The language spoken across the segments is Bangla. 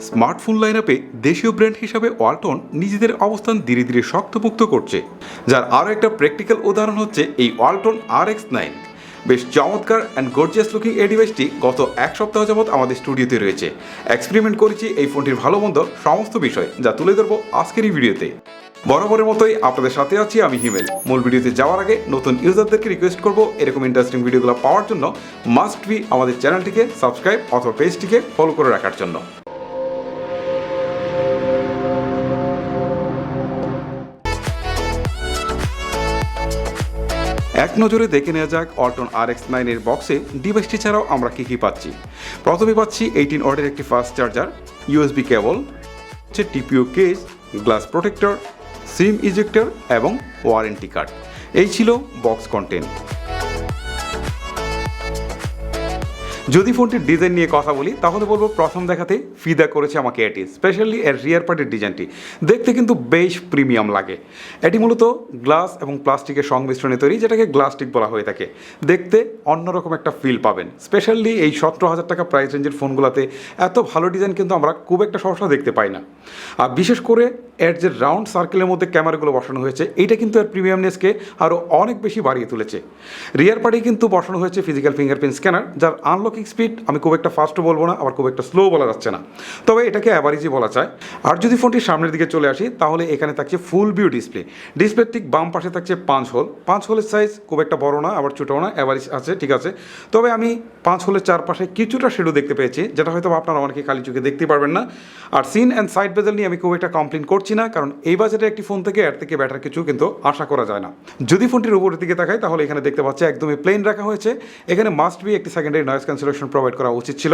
স্মার্টফোন লাইনআপে দেশীয় ব্র্যান্ড হিসাবে ওয়ালটন নিজেদের অবস্থান ধীরে ধীরে শক্তপোক্ত করছে, যার আরও একটা প্র্যাকটিক্যাল উদাহরণ হচ্ছে এই ওয়ালটন RX9। বেশ চমৎকার অ্যান্ড গর্জিয়াস লুকিং এই ডিভাইসটি গত এক সপ্তাহ যাবৎ আমাদের স্টুডিওতে রয়েছে। এক্সপেরিমেন্ট করেছি এই ফোনটির ভালো মন্দ সমস্ত বিষয়, যা তুলে ধরবো আজকের এই ভিডিওতে। বরাবরের মতোই আপনাদের সাথে আছি আমি হিমেল। মূল ভিডিওতে যাওয়ার আগে নতুন ইউজারদেরকে রিকোয়েস্ট করব এরকম ইন্টারেস্টিং ভিডিওগুলো পাওয়ার জন্য মাস্ট বি আমাদের চ্যানেলটিকে সাবস্ক্রাইব অথবা পেজটিকে ফলো করে রাখার জন্য। এক নজরে দেখে নেওয়া যাক ওয়ালটন RX9 এর বক্সে ডিভাইসটি ছাড়াও আমরা কী কী পাচ্ছি। প্রথমে পাচ্ছি 18 ওয়াটের একটি ফাস্ট চার্জার, USB কেবল, TPU কেস, গ্লাস প্রোটেক্টর, সিম ইজেক্টর এবং ওয়ারেন্টি কার্ড। এই ছিল বক্স কন্টেন্ট। যদি ফোনটির ডিজাইন নিয়ে কথা বলি তাহলে বলবো প্রথম দেখাতে ফিদা করেছে আমাকে এটি, স্পেশালি এর রিয়ার পার্টের ডিজাইনটি দেখতে কিন্তু বেশ প্রিমিয়াম লাগে। এটি মূলত গ্লাস এবং প্লাস্টিকের সংমিশ্রণে তৈরি, যেটাকে গ্লাস্টিক বলা হয়ে থাকে। দেখতে অন্যরকম একটা ফিল পাবেন, স্পেশালি এই 17,000 টাকা প্রাইস রেঞ্জের ফোনগুলোতে এত ভালো ডিজাইন কিন্তু আমরা খুব একটা সহসা দেখতে পাই না। আর বিশেষ করে এর যে রাউন্ড সার্কেলের মধ্যে ক্যামেরাগুলো বসানো হয়েছে, এইটা কিন্তু এর প্রিমিয়ামনেসকে আরও অনেক বেশি বাড়িয়ে তুলেছে। রিয়ার পার্টে কিন্তু বসানো হয়েছে ফিজিক্যাল ফিঙ্গারপ্রিন্ট স্ক্যানার, যার আনলকিং স্পিড আমি খুব একটা ফাস্টও বলবো না, আবার খুব একটা স্লো বলা যাচ্ছে না, তবে এটাকে অ্যাভারেজই বলা যায়। আর যদি ফোনটির সামনের দিকে চলে আসি তাহলে এখানে থাকছে ফুল ভিউ ডিসপ্লে। ডিসপ্লের ঠিক বাম পাশে থাকছে 5 হোলের সাইজ খুব একটা বড় না, আবার ছোটও না, অ্যাভারেজ আছে, ঠিক আছে। তবে আমি 5 হোলের চারপাশে কিছুটা শেডো দেখতে পেয়েছি, যেটা হয়তো আপনারা অনেকে খালি চোখে দেখতে পারবেন না। আর সিন অ্যান্ড সাইড বেজেল নিয়ে আমি খুব একটা কমপ্লেন করছি না, কারণ এই বাজেটের একটি ফোন থেকে এর থেকে বেটার কিছু কিন্তু আশা করা যায় না। যদি ফোনটির উপরের দিকে তাকাই তাহলে এখানে দেখতে পাচ্ছি একদমই প্লেন রাখা হয়েছে। এখানে মাস্ট বি একটি সেকেন্ডারি নয়েজ ক্যান্সেলেশন প্রোভাইড করা উচিত ছিল।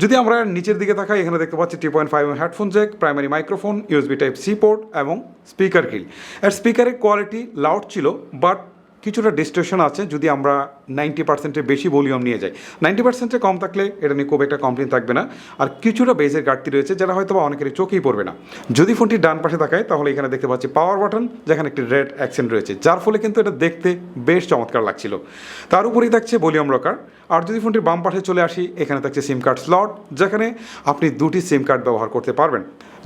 যদি আমরা নিচের দিকে তাকাই এখানে দেখতে পাচ্ছি 3.5 headphone Jack, primary microphone, USB Type-C port এবং স্পিকার গ্রিল। এর স্পিকারের কোয়ালিটি লাউড ছিল, বাট কিছুটা ডিস্টরশন আছে যদি আমরা 90%-এর বেশি ভলিউম নিয়ে যাই। 90%-এর কম থাকলে এটা নিয়ে খুব একটা কমপ্লেন থাকবে না। আর কিছুটা বেজের ঘাটতি রয়েছে, যারা হয়তো বা অনেকেরই চোখেই পড়বে না। যদি ফোনটির ডান পাশে তাকায় তাহলে এখানে দেখতে পাচ্ছি পাওয়ার বাটন, যেখানে একটি রেড অ্যাকসেন্ট রয়েছে, যার ফলে কিন্তু এটা দেখতে বেশ চমৎকার লাগছিল। তার উপরেই থাকছে ভলিউম রকার। আর যদি ফোনটির বাম পাশে চলে আসি এখানে থাকছে সিম কার্ড স্লট, যেখানে আপনি দুটি সিম কার্ড ব্যবহার করতে পারবেন।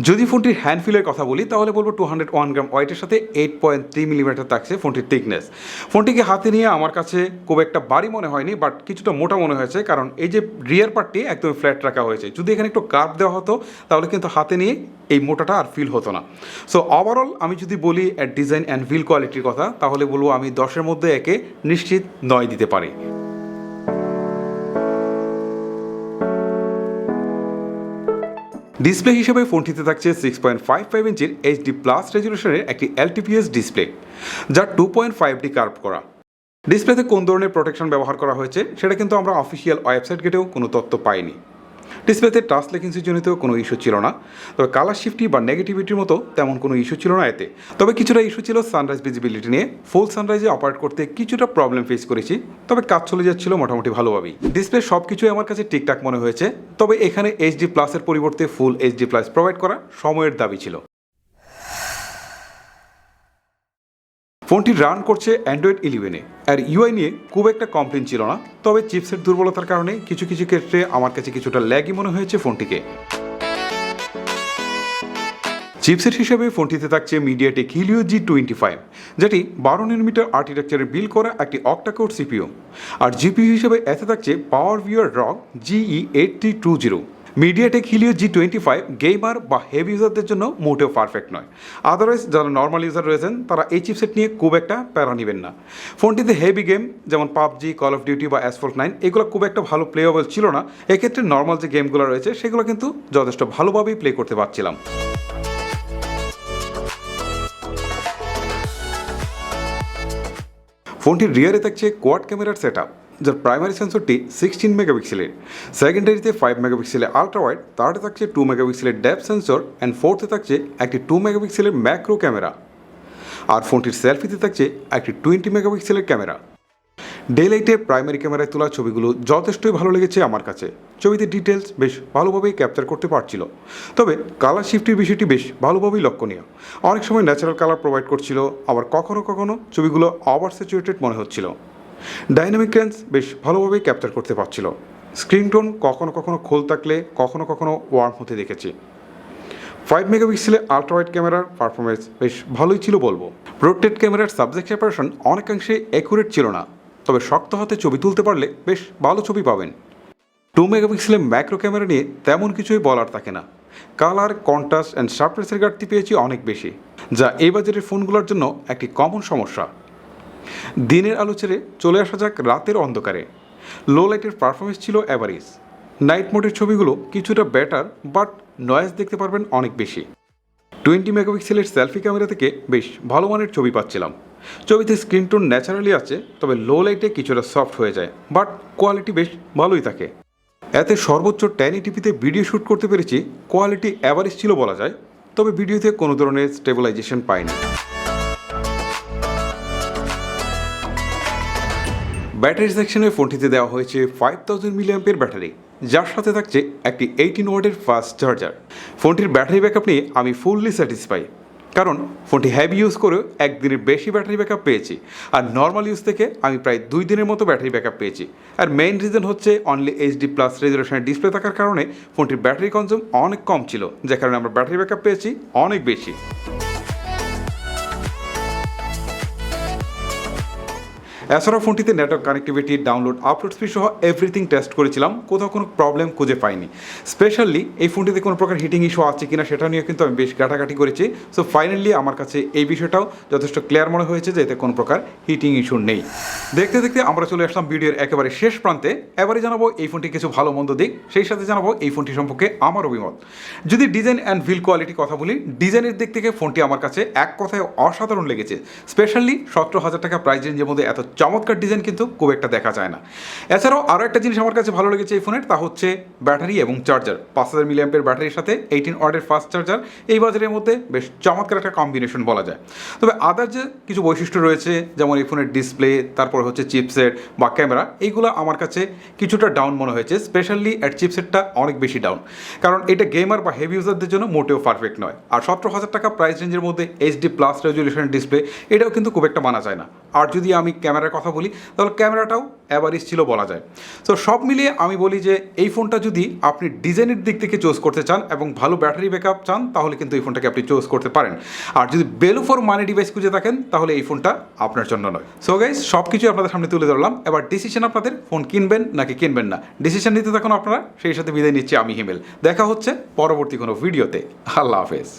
যদি ফোনটির হ্যান্ডফিলের কথা বলি তাহলে বলবো 201 গ্রাম ওয়েটের সাথে 8.3 মিলিমিটার থাকছে ফোনটির থিকনেস। ফোনটিকে হাতে নিয়ে আমার কাছে খুব একটা ভারী মনে হয়নি, বাট কিছুটা মোটা মনে হয়েছে, কারণ এই যে রিয়ার পার্টটি একদম ফ্ল্যাট রাখা হয়েছে। যদি এখানে একটু কার্ভ দেওয়া হতো তাহলে কিন্তু হাতে নিয়ে এই মোটাটা আর ফিল হতো না। সো ওভারঅল আমি যদি বলি এর ডিজাইন অ্যান্ড ফিল কোয়ালিটির কথা তাহলে বলবো আমি 10-এর মধ্যে একে নিশ্চিত 9 দিতে পারি। ডিসপ্লে হিসেবে ফোনটিতে থাকছে 6.55 ইঞ্চির HD+ রেজলিউশনের একটি LTPS ডিসপ্লে, যা 2.5D কার্ভ করা। ডিসপ্লেতে কোন ধরনের প্রোটেকশন ব্যবহার করা হয়েছে সেটা কিন্তু আমরা অফিসিয়াল ওয়েবসাইট ঘেটেও কোনো তথ্য পাইনি। ডিসপ্লেতে টাচ লেকেন্সির জনিত কোনো ইস্যু ছিল না, তবে কালার শিফটি বা নেগেটিভিটির মতো তেমন কোনো ইস্যু ছিল না এতে। তবে কিছুটা ইস্যু ছিল সানরাইজ ভিজিবিলিটি নিয়ে। ফুল সানরাইজে অপারেট করতে কিছুটা প্রবলেম ফেস করেছি, তবে কাজ চলে যাচ্ছিল মোটামুটি ভালোভাবেই। ডিসপ্লে সব কিছুই আমার কাছে ঠিকঠাক মনে হয়েছে, তবে এখানে HD+-এর পরিবর্তে ফুল HD+ প্রোভাইড করা সময়ের দাবি ছিল। ফোনটি রান করছে অ্যান্ড্রয়েড 11-এ। আর UI নিয়ে খুব একটা কমপ্লেন ছিল না, তবে চিপসের দুর্বলতার কারণে কিছু ক্ষেত্রে আমার কাছে কিছুটা ল্যাগই মনে হয়েছে ফোনটিকে। চিপসেট হিসেবে ফোনটিতে থাকছে MediaTek Helio G25, যেটি 12 nm আর্কিটেকচারে বিল্ড করা একটি অক্টা-কোর CPU। আর GPU হিসেবে এতে থাকছে PowerViewer ROG GE8320। MediaTek Helio G25 gamer বা হেভি ইউজারদের জন্য মোটেও পারফেক্ট নয়। আদারওয়াইজ যারা নর্মাল ইউজার রয়েছেন তারা এই চিপসেট নিয়ে খুব একটা প্যারা নেবেন না। ফোনটিতে হেভি গেম যেমন PUBG, কল অফ ডিউটি বা Asphalt 9 এগুলো খুব একটা ভালো প্লেয়েবল ছিল না। এক্ষেত্রে নর্মাল যে গেমগুলো রয়েছে সেগুলো কিন্তু যথেষ্ট ভালোভাবেই প্লে করতে পারছিলাম। ফোনটির রিয়ারে থাকছে কোয়াড ক্যামেরার সেটআপ, যার প্রাইমারি সেন্সরটি 16 মেগাপিক্সেলের, সেকেন্ডারিতে 5 মেগাপিক্সেলের আলট্রা ওয়াইড, থার্ডে থাকছে 2 মেগাপিক্সেলের ডেপথ সেন্সর অ্যান্ড ফোর্থে থাকছে একটি 2 মেগাপিক্সেলের ম্যাক্রো ক্যামেরা। আর ফোনটির সেলফিতে থাকছে একটি 20 মেগাপিক্সেলের ক্যামেরা। ডে লাইটে প্রাইমারি ক্যামেরায় তোলা ছবিগুলো যথেষ্টই ভালো লেগেছে আমার কাছে। ছবিতে ডিটেলস বেশ ভালোভাবেই ক্যাপচার করতে পারছিল, তবে কালার শিফটের বিষয়টি বেশ ভালোভাবেই লক্ষণীয়। অনেক সময় ন্যাচারাল কালার প্রোভাইড করছিল, আবার কখনো কখনো ছবিগুলো ওভার স্যাচুরেটেড মনে হচ্ছিল। ডাইনামিক রেঞ্জ বেশ ভালোভাবেই ক্যাপচার করতে পারছিল। স্ক্রিন টোন কখনো কখনো খোল থাকলে কখনো কখনো ওয়ার্ম হতে দেখেছি। 5 মেগাপিক্সেলের আলট্রা ওয়াইড ক্যামেরার পারফরমেন্স বেশ ভালোই ছিল বলবো। পোর্ট্রেট ক্যামেরার সাবজেক্ট সেপারেশন অনেকাংশে অ্যাকুরেট ছিল না, তবে শক্ত হাতে ছবি তুলতে পারলে বেশ ভালো ছবি পাবেন। 2 মেগাপিক্সেলের ম্যাক্রো ক্যামেরা নিয়ে তেমন কিছুই বলার থাকে না। কালার, কন্ট্রাস্ট অ্যান্ড শার্পনেসের ঘাটতি পেয়েছি অনেক বেশি, যা এই বাজারের ফোনগুলোর জন্য একটি কমন সমস্যা। দিনের আলো ছেড়ে চলে আসা যাক রাতের অন্ধকারে। লো লাইটের পারফরমেন্স ছিল অ্যাভারেজ। নাইট মোডের ছবিগুলো কিছুটা বেটার, বাট নয়েজ দেখতে পারবেন অনেক বেশি। 20 মেগাপিক্সেলের সেলফি ক্যামেরা থেকে বেশ ভালো মানের ছবি পাচ্ছিলাম। ছবিতে স্ক্রিন টোন ন্যাচারালি আছে, তবে লো লাইটে কিছুটা সফট হয়ে যায়, বাট কোয়ালিটি বেশ ভালোই থাকে। এতে সর্বোচ্চ 1080p ভিডিও শ্যুট করতে পেরেছি। কোয়ালিটি অ্যাভারেজ ছিল বলা যায়, তবে ভিডিওতে কোনো ধরনের স্টেবিলাইজেশন পাইনি। ব্যাটারি সেকশনে ফোনটিতে দেওয়া হয়েছে 5000 মিলিঅ্যাম্পের ব্যাটারি, যার সাথে থাকছে একটি 18 ওয়াটের ফাস্ট চার্জার। ফোনটির ব্যাটারি ব্যাকআপ নিয়ে আমি ফুললি স্যাটিসফাই, কারণ ফোনটি হেভি ইউজ করেও একদিনের বেশি ব্যাটারি ব্যাকআপ পেয়েছি, আর নর্মাল ইউজ থেকে আমি প্রায় 2 দিনের মতো ব্যাটারি ব্যাকআপ পেয়েছি। আর মেইন রিজন হচ্ছে অনলি HD+ রেজুলেশনের ডিসপ্লে থাকার কারণে ফোনটির ব্যাটারি কনজিউম অনেক কম ছিল, যে কারণে আমরা ব্যাটারি ব্যাকআপ পেয়েছি অনেক বেশি। এছাড়াও ফোনটিতে network connectivity, download, upload speed সহ এভরিথিং টেস্ট করেছিলাম, কোথাও কোনো প্রবলেম খুঁজে পাইনি। স্পেশালি এই ফোনটিতে কোনো প্রকার হিটিং ইস্যু আছে কিনা সেটা নিয়ে কিন্তু আমি বেশ ঘাটাঘাটি করেছি। সো ফাইনালি আমার কাছে এই বিষয়টাও যথেষ্ট ক্লিয়ার মনে হয়েছে যে এতে কোনো প্রকার হিটিং ইস্যু নেই। দেখতে দেখতে আমরা চলে আসলাম ভিডিওর একেবারে শেষ প্রান্তে। এবারে জানাবো এই ফোনটি কিছু ভালো মন্দ দিক, সেই সাথে জানাবো এই ফোনটি সম্পর্কে আমার অভিমত। যদি ডিজাইন অ্যান্ড বিল্ড কোয়ালিটি কথা বলি, ডিজাইনের দিক থেকে ফোনটি আমার কাছে এক কথায় অসাধারণ লেগেছে। স্পেশালি 17,000 টাকা প্রাইস রেঞ্জের মধ্যে এত চমৎকার ডিজাইন কিন্তু খুব একটা দেখা যায় না। এছাড়াও আরও একটা জিনিস আমার কাছে ভালো লেগেছে এই ফোনের, তা হচ্ছে ব্যাটারি এবং চার্জার। 5000 মিলিঅ্যাম্পের ব্যাটারির সাথে 18 ওয়াটের ফাস্ট চার্জার, এই বাজারের মধ্যে বেশ চমৎকার একটা কম্বিনেশন বলা যায়। তবে আদার যে কিছু বৈশিষ্ট্য রয়েছে, যেমন এই ফোনের ডিসপ্লে, তারপর হচ্ছে চিপসেট বা ক্যামেরা, এইগুলো আমার কাছে কিছুটা ডাউন মনে হয়েছে। স্পেশালি এর চিপসেটটা অনেক বেশি ডাউন, কারণ এটা গেমার বা হেভি ইউজারদের জন্য মোটেও পারফেক্ট নয়। আর 17,000 টাকা প্রাইস রেঞ্জের মধ্যে HD+ রেজুলেশন ডিসপ্লে, এটাও কিন্তু খুব একটা মানা যায় না। আর যদি আমি ক্যামেরার কথা বলি, তাহলে ক্যামেরাটাও অ্যাভারেজ ছিল বলা যায়। তো সব মিলিয়ে আমি বলি যে এই ফোনটা যদি আপনি ডিজাইনের দিক থেকে চুজ করতে চান এবং ভালো ব্যাটারি ব্যাকআপ চান, তাহলে কিন্তু এই ফোনটাকে আপনি চুজ করতে পারেন। আর যদি ভ্যালু ফর মানি ডিভাইস খুঁজে থাকেন, তাহলে এই ফোনটা আপনার জন্য নয়। সো গাইস, সব কিছু আপনাদের সামনে তুলে ধরলাম। এবার ডিসিশন আপনাদের, ফোন কিনবেন নাকি কিনবেন না, ডিসিশন নিতে থাকুন আপনারা। সেই সাথে বিদায় নিচ্ছি আমি হিমেল। দেখা হচ্ছে পরবর্তী কোনো ভিডিওতে। আল্লাহ হাফেজ।